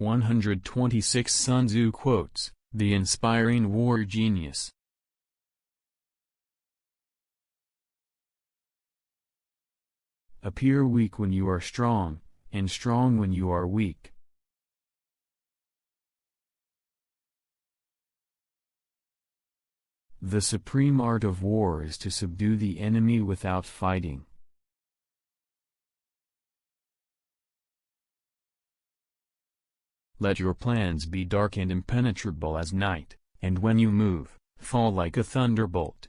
126 Sun Tzu quotes, "The inspiring war genius." Appear weak when you are strong, and strong when you are weak. The supreme art of war is to subdue the enemy without fighting. Let your plans be dark and impenetrable as night, and when you move, fall like a thunderbolt.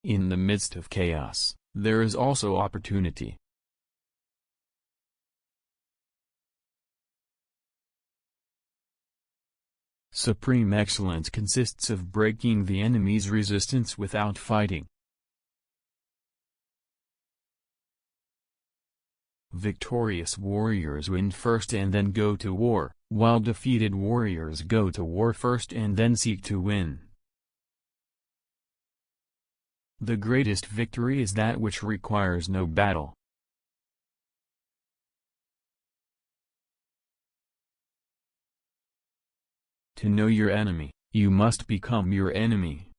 In the midst of chaos, there is also opportunity. Supreme excellence consists of breaking the enemy's resistance without fighting. Victorious warriors win first and then go to war, while defeated warriors go to war first and then seek to win. The greatest victory is that which requires no battle. To know your enemy, you must become your enemy.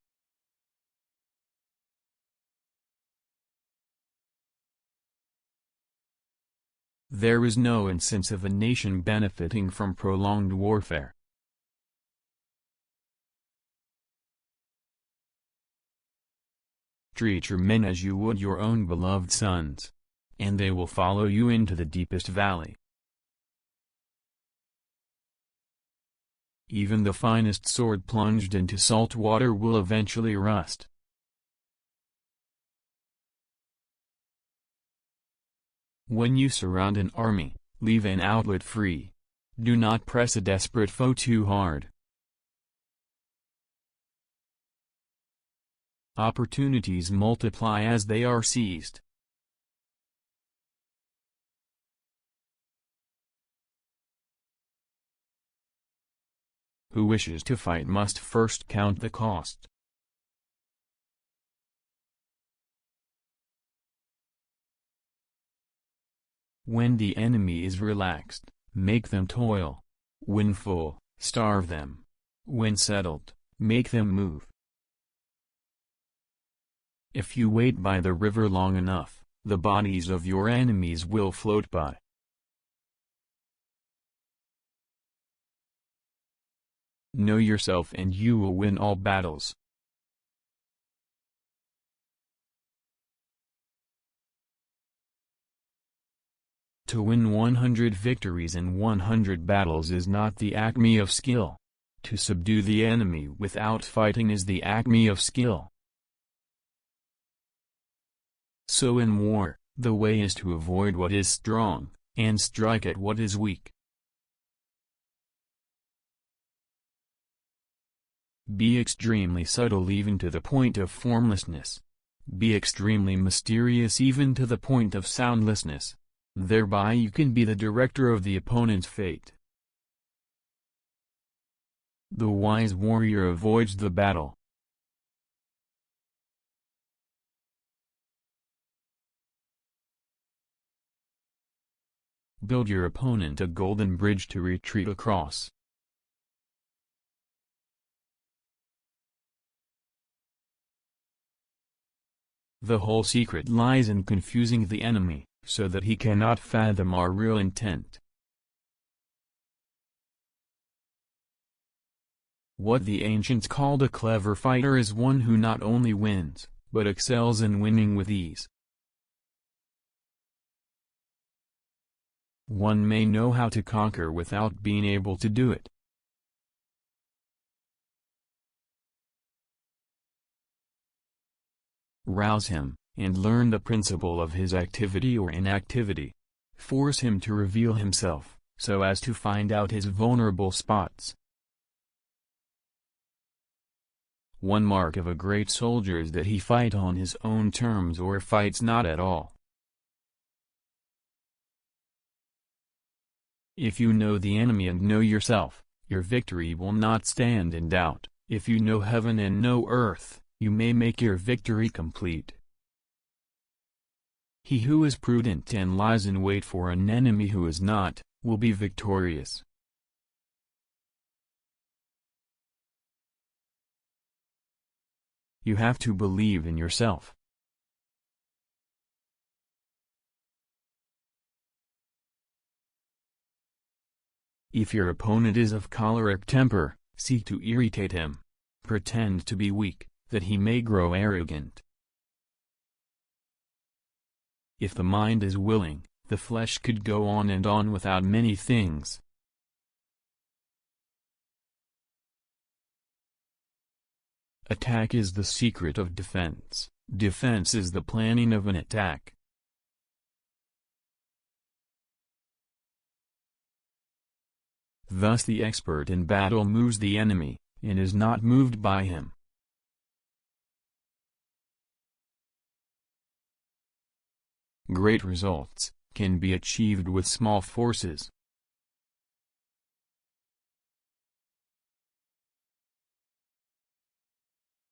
There is no instance of a nation benefiting from prolonged warfare. Treat your men as you would your own beloved sons, and they will follow you into the deepest valley. Even the finest sword plunged into salt water will eventually rust. When you surround an army, leave an outlet free. Do not press a desperate foe too hard. Opportunities multiply as they are seized. Who wishes to fight must first count the cost. When the enemy is relaxed, make them toil. When full, starve them. When settled, make them move. If you wait by the river long enough, the bodies of your enemies will float by. Know yourself and you will win all battles. To win 100 victories in 100 battles is not the acme of skill. To subdue the enemy without fighting is the acme of skill. So in war, the way is to avoid what is strong, and strike at what is weak. Be extremely subtle even to the point of formlessness. Be extremely mysterious even to the point of soundlessness. Thereby you can be the director of the opponent's fate. The wise warrior avoids the battle. Build your opponent a golden bridge to retreat across. The whole secret lies in confusing the enemy, so that he cannot fathom our real intent. What the ancients called a clever fighter is one who not only wins, but excels in winning with ease. One may know how to conquer without being able to do it. Rouse him, and learn the principle of his activity or inactivity. Force him to reveal himself, so as to find out his vulnerable spots. One mark of a great soldier is that he fight on his own terms or fights not at all. If you know the enemy and know yourself, your victory will not stand in doubt. If you know heaven and know earth, you may make your victory complete. He who is prudent and lies in wait for an enemy who is not, will be victorious. You have to believe in yourself. If your opponent is of choleric temper, seek to irritate him. Pretend to be weak, that he may grow arrogant. If the mind is willing, the flesh could go on and on without many things. Attack is the secret of defense. Defense is the planning of an attack. Thus the expert in battle moves the enemy, and is not moved by him. Great results can be achieved with small forces.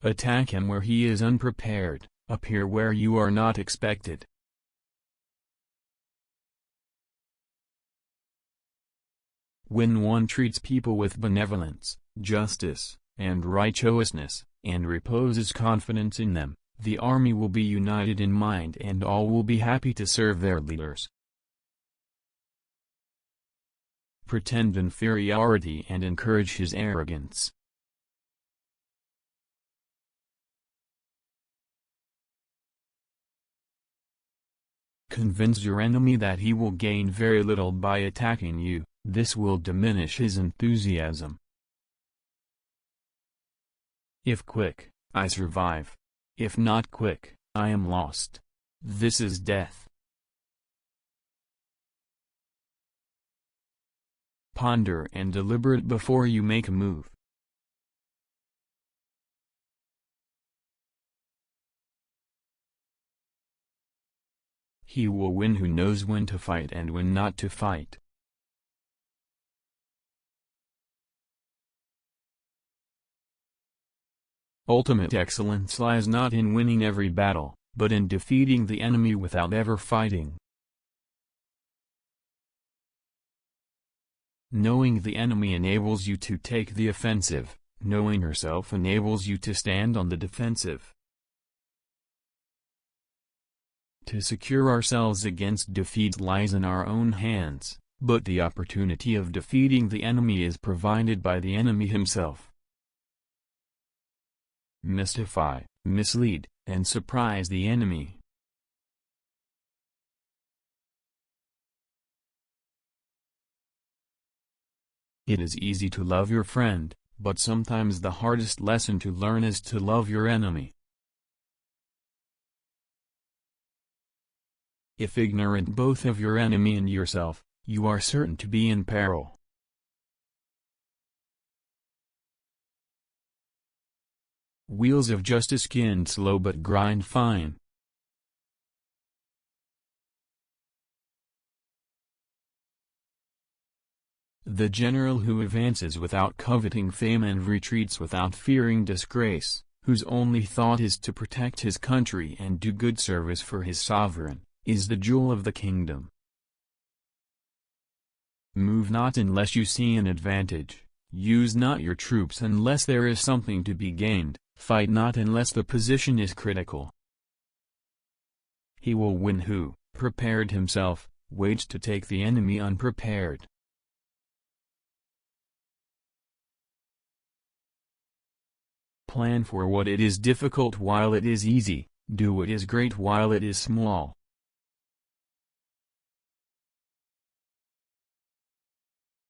Attack him where he is unprepared, appear where you are not expected. When one treats people with benevolence, justice, and righteousness, and reposes confidence in them, the army will be united in mind and all will be happy to serve their leaders. Pretend inferiority and encourage his arrogance. Convince your enemy that he will gain very little by attacking you. This will diminish his enthusiasm. If quick, I survive. If not quick, I am lost. This is death. Ponder and deliberate before you make a move. He will win who knows when to fight and when not to fight. Ultimate excellence lies not in winning every battle, but in defeating the enemy without ever fighting. Knowing the enemy enables you to take the offensive, knowing yourself enables you to stand on the defensive. To secure ourselves against defeat lies in our own hands, but the opportunity of defeating the enemy is provided by the enemy himself. Mystify, mislead, and surprise the enemy. It is easy to love your friend, but sometimes the hardest lesson to learn is to love your enemy. If ignorant both of your enemy and yourself, you are certain to be in peril. Wheels of justice spin slow but grind fine. The general who advances without coveting fame and retreats without fearing disgrace, whose only thought is to protect his country and do good service for his sovereign, is the jewel of the kingdom. Move not unless you see an advantage, use not your troops unless there is something to be gained. Fight not unless the position is critical. He will win who, prepared himself, waits to take the enemy unprepared. Plan for what it is difficult while it is easy, do what is great while it is small.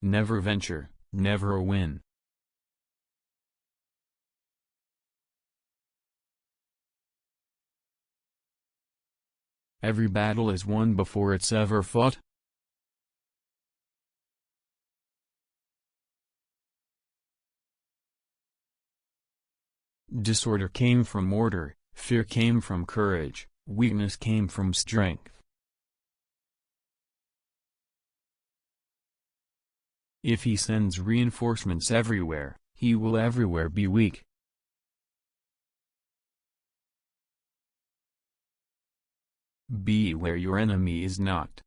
Never venture, never win. Every battle is won before it's ever fought. Disorder came from order, fear came from courage, weakness came from strength. If he sends reinforcements everywhere, he will everywhere be weak. Be where your enemy is not.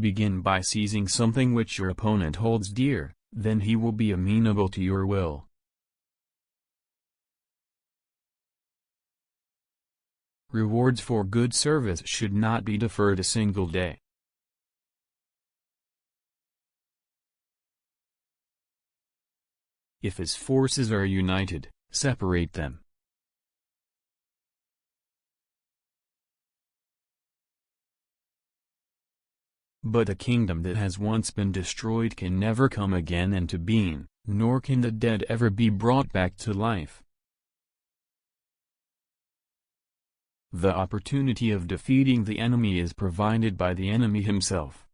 Begin by seizing something which your opponent holds dear, then he will be amenable to your will. Rewards for good service should not be deferred a single day. If his forces are united, separate them. But a kingdom that has once been destroyed can never come again into being, nor can the dead ever be brought back to life. The opportunity of defeating the enemy is provided by the enemy himself.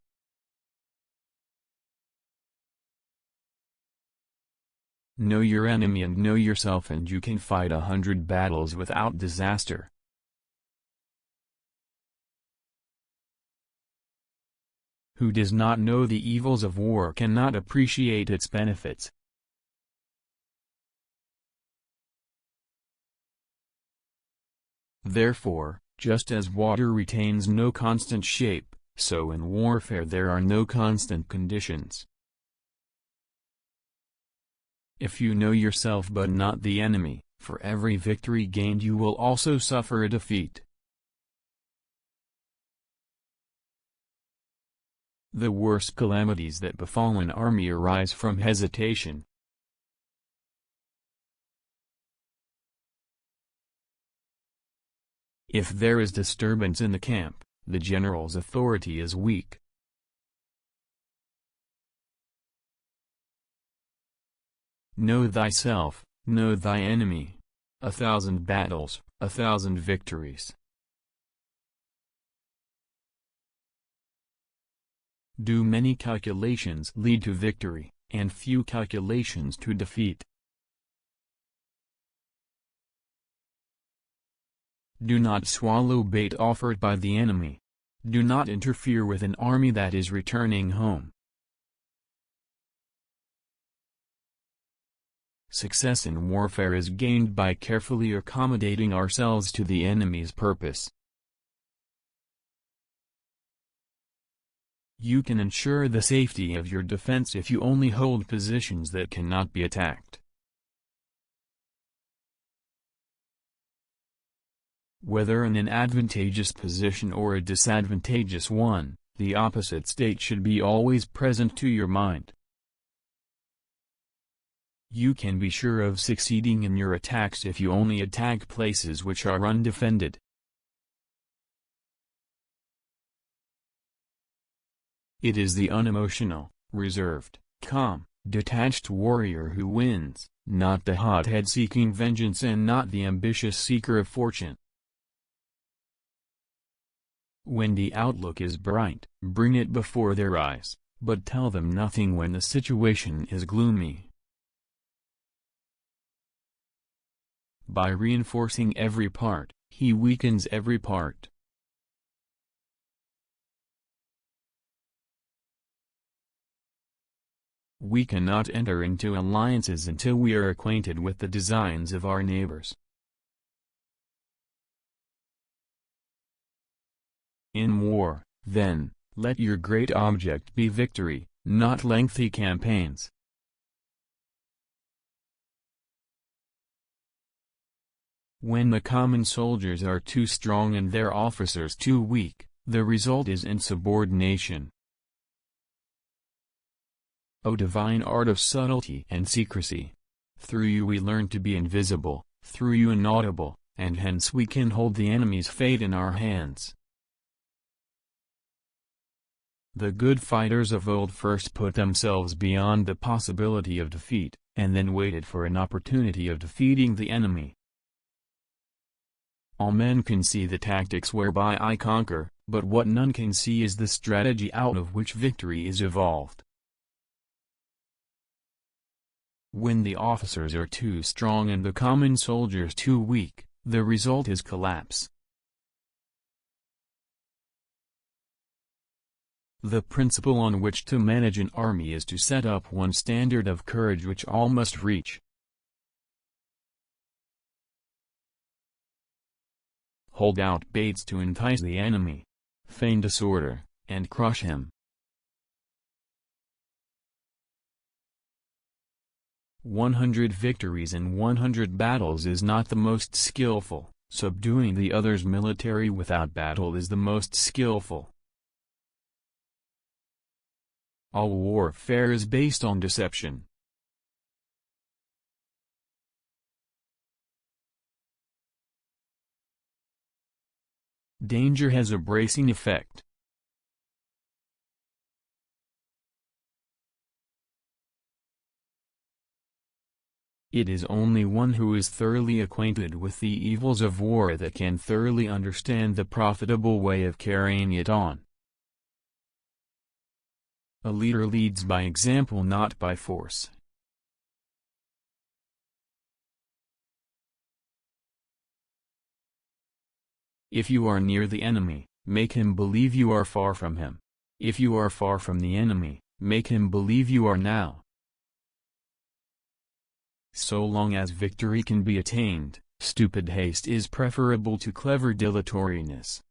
Know your enemy and know yourself, and you can fight 100 battles without disaster. Who does not know the evils of war cannot appreciate its benefits. Therefore, just as water retains no constant shape, so in warfare there are no constant conditions. If you know yourself but not the enemy, for every victory gained you will also suffer a defeat. The worst calamities that befall an army arise from hesitation. If there is disturbance in the camp, the general's authority is weak. Know thyself, know thy enemy. 1,000 battles, 1,000 victories. Do many calculations lead to victory, and few calculations to defeat. Do not swallow bait offered by the enemy. Do not interfere with an army that is returning home. Success in warfare is gained by carefully accommodating ourselves to the enemy's purpose. You can ensure the safety of your defense if you only hold positions that cannot be attacked. Whether in an advantageous position or a disadvantageous one, the opposite state should be always present to your mind. You can be sure of succeeding in your attacks if you only attack places which are undefended. It is the unemotional, reserved, calm, detached warrior who wins, not the hothead seeking vengeance and not the ambitious seeker of fortune. When the outlook is bright, bring it before their eyes, but tell them nothing when the situation is gloomy. By reinforcing every part, he weakens every part. We cannot enter into alliances until we are acquainted with the designs of our neighbors. In war, then, let your great object be victory, not lengthy campaigns. When the common soldiers are too strong and their officers too weak, the result is insubordination. O divine art of subtlety and secrecy! Through you we learn to be invisible, through you inaudible, and hence we can hold the enemy's fate in our hands. The good fighters of old first put themselves beyond the possibility of defeat, and then waited for an opportunity of defeating the enemy. All men can see the tactics whereby I conquer, but what none can see is the strategy out of which victory is evolved. When the officers are too strong and the common soldiers too weak, the result is collapse. The principle on which to manage an army is to set up one standard of courage which all must reach. Hold out baits to entice the enemy, feign disorder, and crush him. 100 victories in 100 battles is not the most skillful, subduing the other's military without battle is the most skillful. All warfare is based on deception. Danger has a bracing effect. It is only one who is thoroughly acquainted with the evils of war that can thoroughly understand the profitable way of carrying it on. A leader leads by example, not by force. If you are near the enemy, make him believe you are far from him. If you are far from the enemy, make him believe you are now. So long as victory can be attained, stupid haste is preferable to clever dilatoriness.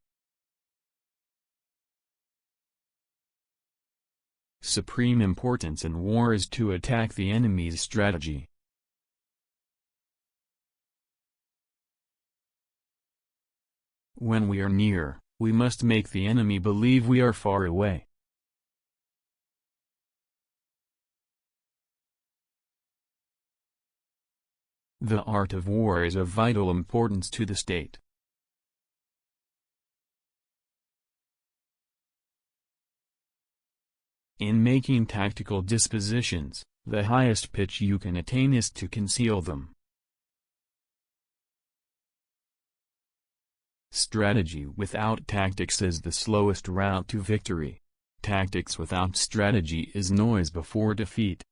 Supreme importance in war is to attack the enemy's strategy. When we are near, we must make the enemy believe we are far away. The art of war is of vital importance to the state. In making tactical dispositions, the highest pitch you can attain is to conceal them. Strategy without tactics is the slowest route to victory. Tactics without strategy is noise before defeat.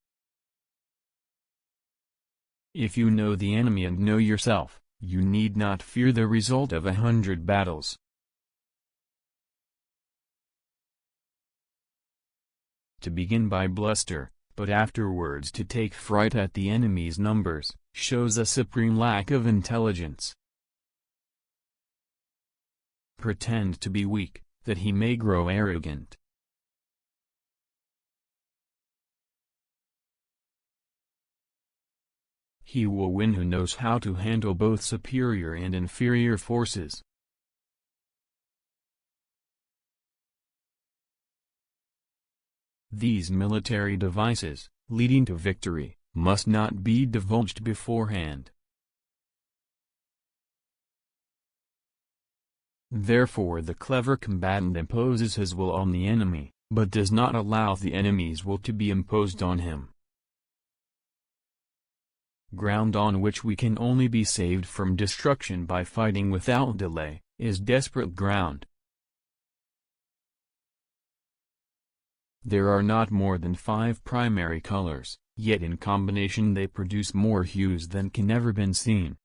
If you know the enemy and know yourself, you need not fear the result of 100 battles. To begin by bluster, but afterwards to take fright at the enemy's numbers, shows a supreme lack of intelligence. Pretend to be weak, that he may grow arrogant. He will win who knows how to handle both superior and inferior forces. These military devices, leading to victory, must not be divulged beforehand. Therefore the clever combatant imposes his will on the enemy, but does not allow the enemy's will to be imposed on him. Ground on which we can only be saved from destruction by fighting without delay, is desperate ground. There are not more than 5 primary colors, yet in combination they produce more hues than can ever been seen.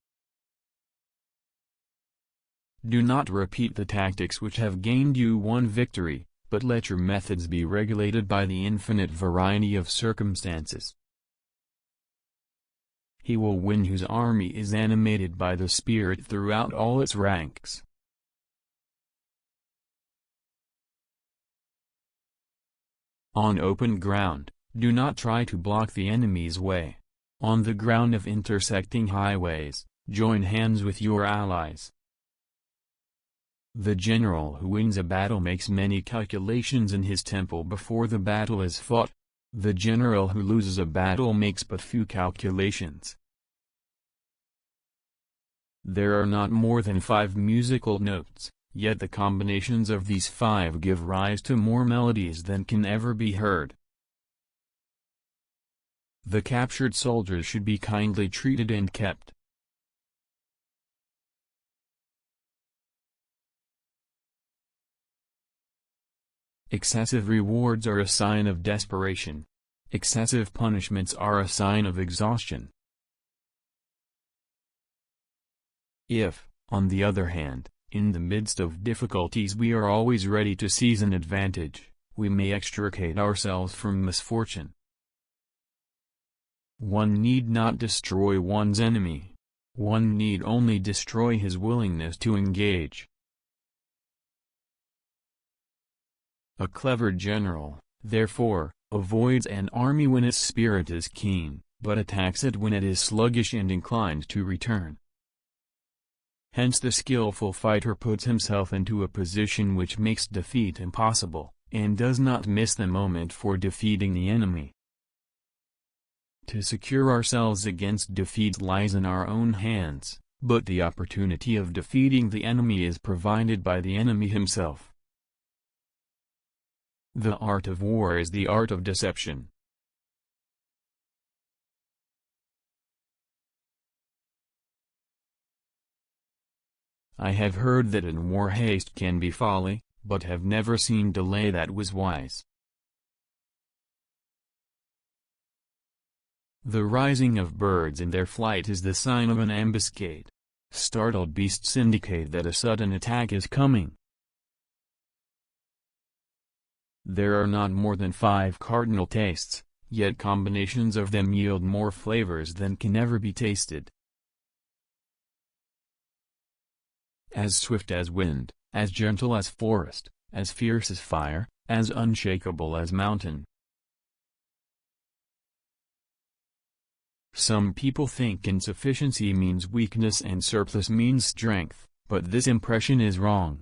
Do not repeat the tactics which have gained you one victory, but let your methods be regulated by the infinite variety of circumstances. He will win whose army is animated by the spirit throughout all its ranks. On open ground, do not try to block the enemy's way. On the ground of intersecting highways, join hands with your allies. The general who wins a battle makes many calculations in his temple before the battle is fought. The general who loses a battle makes but few calculations. There are not more than 5 musical notes, yet the combinations of these 5 give rise to more melodies than can ever be heard. The captured soldiers should be kindly treated and kept. Excessive rewards are a sign of desperation. Excessive punishments are a sign of exhaustion. If, on the other hand, in the midst of difficulties we are always ready to seize an advantage, we may extricate ourselves from misfortune. One need not destroy one's enemy. One need only destroy his willingness to engage. A clever general, therefore, avoids an army when its spirit is keen, but attacks it when it is sluggish and inclined to return. Hence the skillful fighter puts himself into a position which makes defeat impossible, and does not miss the moment for defeating the enemy. To secure ourselves against defeat lies in our own hands, but the opportunity of defeating the enemy is provided by the enemy himself. The art of war is the art of deception. I have heard that in war haste can be folly, but have never seen delay that was wise. The rising of birds in their flight is the sign of an ambuscade. Startled beasts indicate that a sudden attack is coming. There are not more than 5 cardinal tastes, yet combinations of them yield more flavors than can ever be tasted. As swift as wind, as gentle as forest, as fierce as fire, as unshakable as mountain. Some people think insufficiency means weakness and surplus means strength, but this impression is wrong.